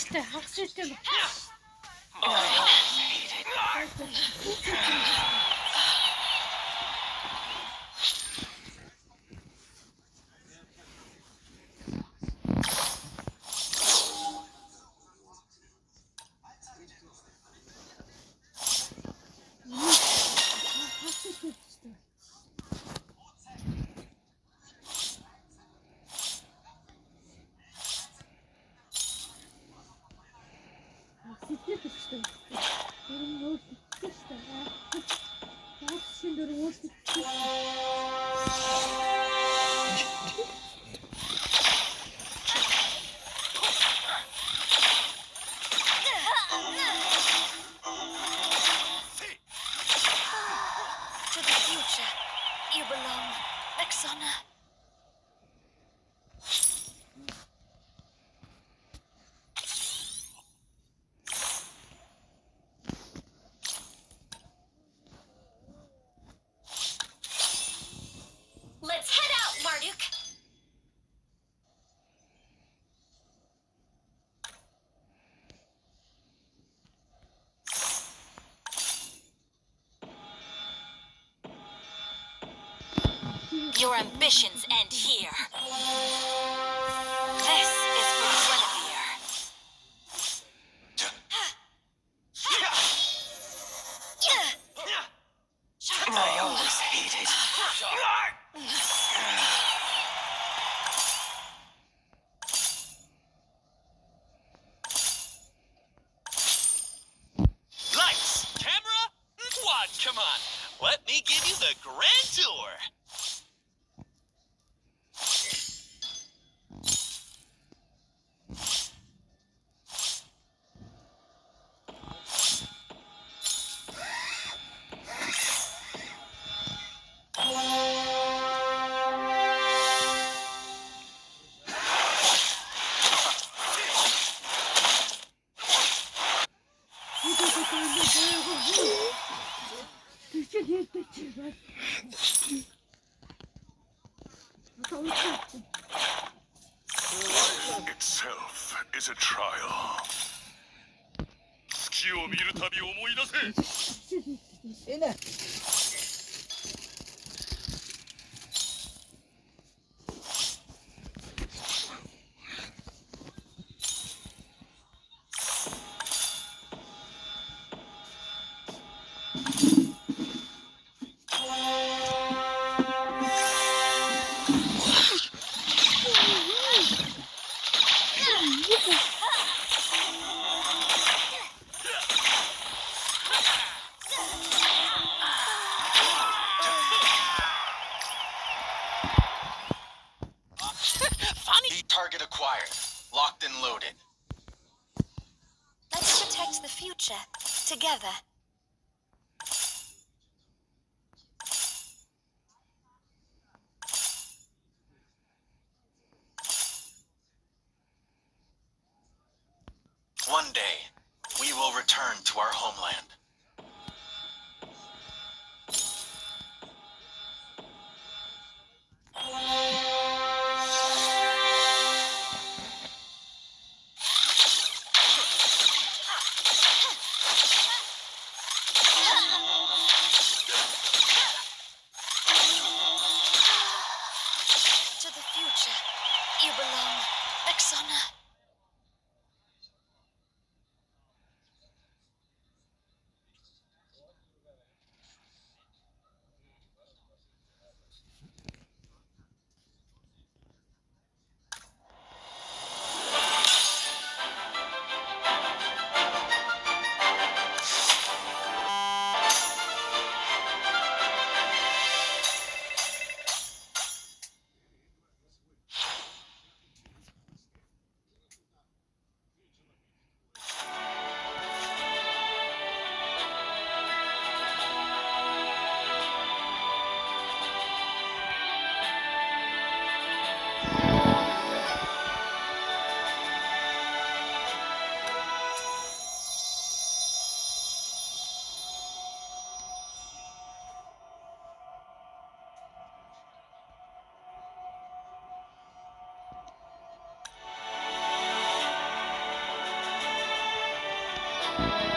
işte. Hasretim. Hasretim işte. Hasretim işte. Benim yol bitti işte. Daha şimdi yol bitti. To the future, you belong, Vexana. Let's head out, Marduk. Your ambitions end here. This is for Guinevere. I always hated. Lights, camera, what? Come on, let me give you the grand tour. Life itself is a trial. 月を見るたび思い出せ。Funny. Target acquired. Locked and loaded. Let's protect the future together. One day, we will return to our homeland. To the future, you belong, Vexana. Tamra.